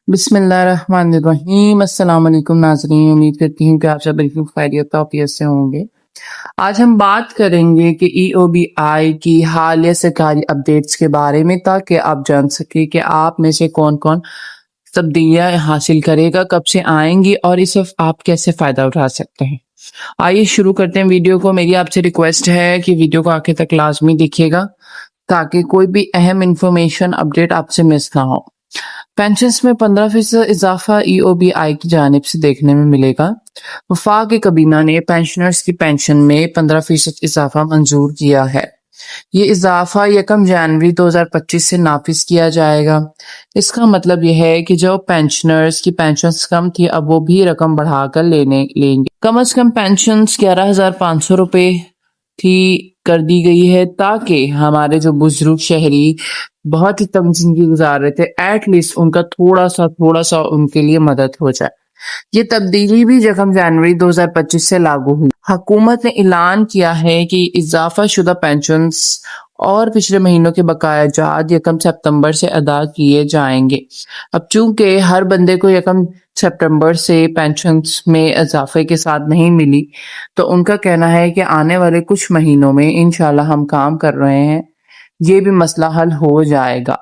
بسم اللہ الرحمن الرحیم۔ السلام علیکم ناظرین، امید کرتی ہوں کہ آپ سب بالکل خیریت عافیت سے ہوں گے۔ آج ہم بات کریں گے کہ ای او بی آئی کی حالیہ سرکاری اپڈیٹس کے بارے میں، تاکہ آپ جان سکیں کہ آپ میں سے کون کون تبدیلیاں حاصل کرے گا، کب سے آئیں گی اور اس وقت آپ کیسے فائدہ اٹھا سکتے ہیں۔ آئیے شروع کرتے ہیں ویڈیو کو۔ میری آپ سے ریکویسٹ ہے کہ ویڈیو کو آخر تک لازمی دیکھیے گا تاکہ کوئی بھی اہم انفارمیشن اپڈیٹ آپ سے مس نہ ہو۔ پینشنز میں 15% اضافہ ای او بی آئی کی جانب سے دیکھنے میں ملے گا۔ وفاق کابینہ نے پینشنرز کی پینشن میں 15% اضافہ منظور کیا ہے۔ یہ اضافہ 1 جنوری 2025 سے نافذ کیا جائے گا۔ اس کا مطلب یہ ہے کہ جو پینشنرز کی پینشنز کم تھی، اب وہ بھی رقم بڑھا کر لیں گے۔ کم از کم پینشنز 11,500 روپے تھی کر دی گئی ہے، تاکہ ہمارے جو بزرگ شہری بہت ہی تنگ زندگی گزار رہے تھے، ایٹ لیسٹ ان کا تھوڑا سا ان کے لیے مدد ہو جائے۔ یہ تبدیلی بھی 1 جنوری 2025 سے لاگو ہوئی۔ حکومت نے اعلان کیا ہے کہ اضافہ شدہ پینشنز اور پچھلے مہینوں کے بقایا جات 1 سپتمبر سے ادا کیے جائیں گے۔ اب چونکہ ہر بندے کو 1 سپتمبر سے پینشنز میں اضافے کے ساتھ نہیں ملی، تو ان کا کہنا ہے کہ آنے والے کچھ مہینوں میں انشاءاللہ ہم کام کر رہے ہیں، یہ بھی مسئلہ حل ہو جائے گا۔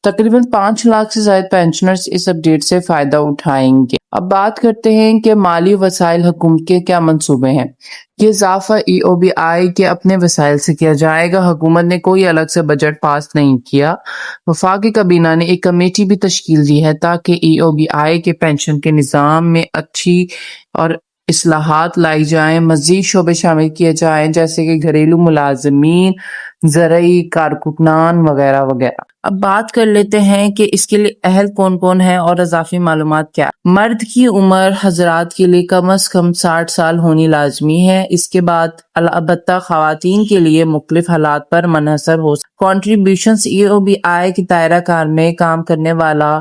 تقریباً 5 لاکھ سے زائد پینشنرز اس اپڈیٹ سے فائدہ اٹھائیں گے۔ اب بات کرتے ہیں کہ مالی وسائل حکومت کے کیا منصوبے ہیں۔ یہ اضافہ ای او بی آئی کے اپنے وسائل سے کیا جائے گا۔ حکومت نے کوئی الگ سے بجٹ پاس نہیں کیا۔ وفاقی کابینہ نے ایک کمیٹی بھی تشکیل دی ہے تاکہ ای او بی آئی کے پینشن کے نظام میں اچھی اور اصلاحات لائی جائیں۔ مزید شعبے شامل کیے جائیں جیسے کہ گھریلو ملازمین، زرعی کارکنان وغیرہ وغیرہ۔ اب بات کر لیتے ہیں کہ اس کے لیے اہل کون کون ہے اور اضافی معلومات کیا۔ مرد کی عمر حضرات کے لیے کم از کم 60 سال ہونی لازمی ہے۔ اس کے بعد البتہ خواتین کے لیے مختلف حالات پر منحصر ہو کنٹریبیوشنز ای او بی آئی کی دائرہ کار میں کام کرنے والا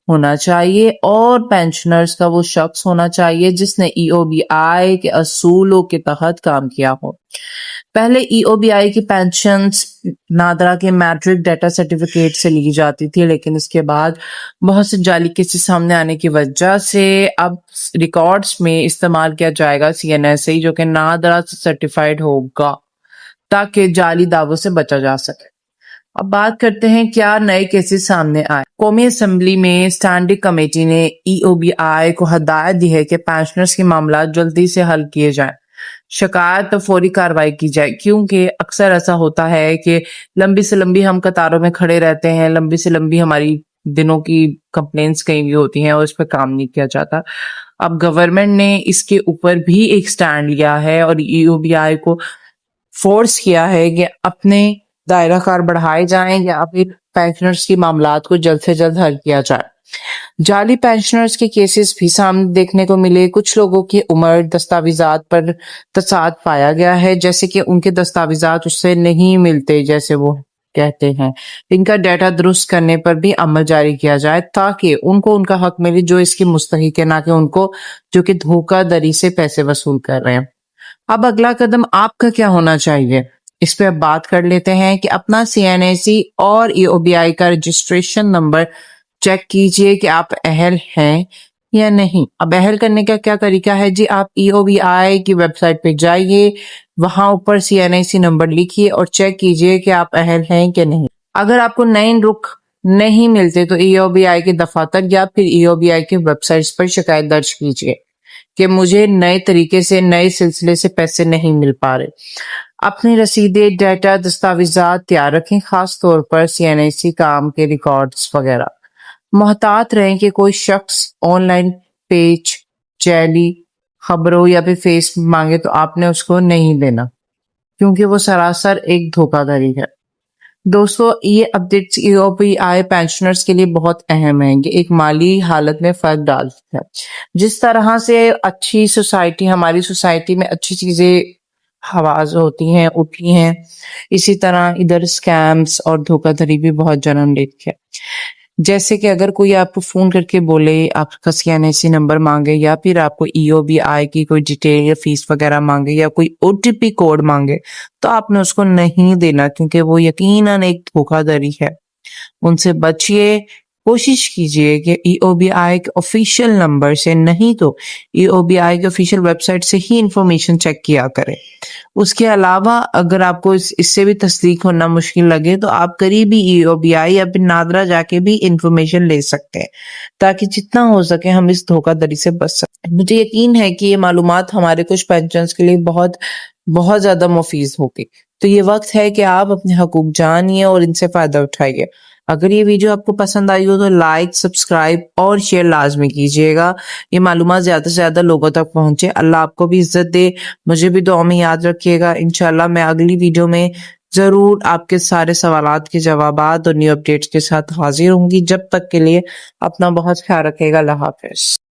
ہونا چاہیے، اور پینشنرز کا وہ شخص ہونا چاہیے جس نے ای او بی آئی کے اصولوں کے تحت کام کیا ہو۔ پہلے ای او بی آئی کی پینشنز نادرا کے میٹرک ڈیٹا سرٹیفکیٹ سے لی جاتی تھی، لیکن اس کے بعد بہت سے جعلی کیسز سامنے آنے کی وجہ سے اب ریکارڈز میں استعمال کیا جائے گا CNSE، جو کہ نادرا سے سرٹیفائیڈ ہوگا تاکہ جعلی دعووں سے بچا جا سکے۔ اب بات کرتے ہیں کیا نئے کیسز سامنے آئے۔ قومی اسمبلی میں اسٹینڈنگ کمیٹی نے ای او بی آئی کو ہدایت دی ہے کہ پینشنرز کے معاملات جلدی سے حل کیے جائیں، شکایت پر فوری کارروائی کی جائے، کیونکہ اکثر ایسا ہوتا ہے کہ لمبی سے لمبی ہم قطاروں میں کھڑے رہتے ہیں، لمبی سے لمبی ہماری دنوں کی کمپلینٹس کہیں بھی ہوتی ہیں اور اس پہ کام نہیں کیا جاتا۔ اب گورنمنٹ نے اس کے اوپر بھی ایک سٹینڈ لیا ہے اور ای او بی آئی کو فورس کیا ہے کہ اپنے دائرہ کار بڑھائے جائیں یا پھر پینشنرز کی معاملات کو جلد سے جلد حل کیا جائے۔ جعلی پینشنرز کے کیسز بھی سامنے دیکھنے کو ملے۔ کچھ لوگوں کی عمر دستاویزات پر تصادم پایا گیا ہے، جیسے کہ ان کے دستاویزات اس سے نہیں ملتے جیسے وہ کہتے ہیں۔ ان کا ڈیٹا درست کرنے پر بھی عمل جاری کیا جائے تاکہ ان کو ان کا حق ملے جو اس کی مستحق ہے، نہ کہ ان کو جو کہ دھوکہ دری سے پیسے وصول کر رہے ہیں۔ اب اگلا قدم آپ کا کیا ہونا چاہیے، اس پہ اب بات کر لیتے ہیں کہ اپنا CNSE اور ای او بی آئی کا رجسٹریشن نمبر چیک کیجئے کہ آپ اہل ہیں یا نہیں۔ اب اہل کرنے کا کیا طریقہ ہے جی، آپ ای او بی آئی کی ویب سائٹ پہ جائیے، وہاں اوپر CNSE نمبر لکھیے اور چیک کیجئے کہ آپ اہل ہیں کہ نہیں۔ اگر آپ کو نئے رخ نہیں ملتے تو ای او بی آئی کے دفاتر یا پھر ای او بی آئی کی ویب سائٹس پر شکایت درج کیجئے کہ مجھے نئے طریقے سے نئے سلسلے سے پیسے نہیں مل پا رہے۔ اپنی رسیدیں، ڈیٹا، دستاویزات تیار رکھیں، خاص طور پر CNSE کام کے ریکارڈز وغیرہ۔ محتاط رہیں کہ کوئی شخص آن لائن پیج، جعلی خبروں یا پھر فیس مانگے تو آپ نے اس کو نہیں دینا، کیونکہ وہ سراسر ایک دھوکہ دھڑی ہے۔ دوستو، یہ اپڈیٹس ای او بی آئی پینشنرز کے لیے بہت اہم ہیں۔ یہ ایک مالی حالت میں فرق ڈالتا ہے۔ جس طرح سے اچھی سوسائٹی، ہماری سوسائٹی میں اچھی چیزیں آواز ہوتی ہیں، اٹھی ہیں، اسی طرح ادھر سکیمز اور دھوکہ دھڑی بھی بہت جنم لیتی ہے۔ جیسے کہ اگر کوئی آپ کو فون کر کے بولے، آپ کا CNSE نمبر مانگے یا پھر آپ کو ای او بی آئی کی کوئی ڈیٹیل یا فیس وغیرہ مانگے یا کوئی OTP کوڈ مانگے تو آپ نے اس کو نہیں دینا، کیونکہ وہ یقیناً ایک دھوکہ دھڑی ہے۔ ان سے بچیے، کوشش کیجئے کہ EOBI کے آفیشیل نمبر سے، نہیں تو EOBI کے آفیشیل ویب سائٹ سے ہی انفارمیشن چیک کیا کریں۔ اس کے علاوہ اگر آپ کو اس سے بھی تصدیق ہونا مشکل لگے تو آپ قریبی EOBI یا پھر نادرا جا کے بھی انفارمیشن لے سکتے ہیں، تاکہ جتنا ہو سکے ہم اس دھوکہ دڑی سے بچ سکیں۔ مجھے یقین ہے کہ یہ معلومات ہمارے کچھ پینشنرز کے لیے بہت زیادہ مفید ہوگی۔ تو یہ وقت ہے کہ آپ اپنے حقوق جانیے اور ان سے فائدہ اٹھائیے۔ اگر یہ ویڈیو آپ کو پسند آئی ہو تو لائک، سبسکرائب اور شیئر لازمی کیجیے گا۔ یہ معلومات زیادہ سے زیادہ لوگوں تک پہنچے۔ اللہ آپ کو بھی عزت دے، مجھے بھی دعا میں یاد رکھیے گا۔ انشاءاللہ میں اگلی ویڈیو میں ضرور آپ کے سارے سوالات کے جوابات اور نیو اپڈیٹس کے ساتھ حاضر ہوں گی۔ جب تک کے لیے اپنا بہت خیال رکھے گا۔ اللہ حافظ۔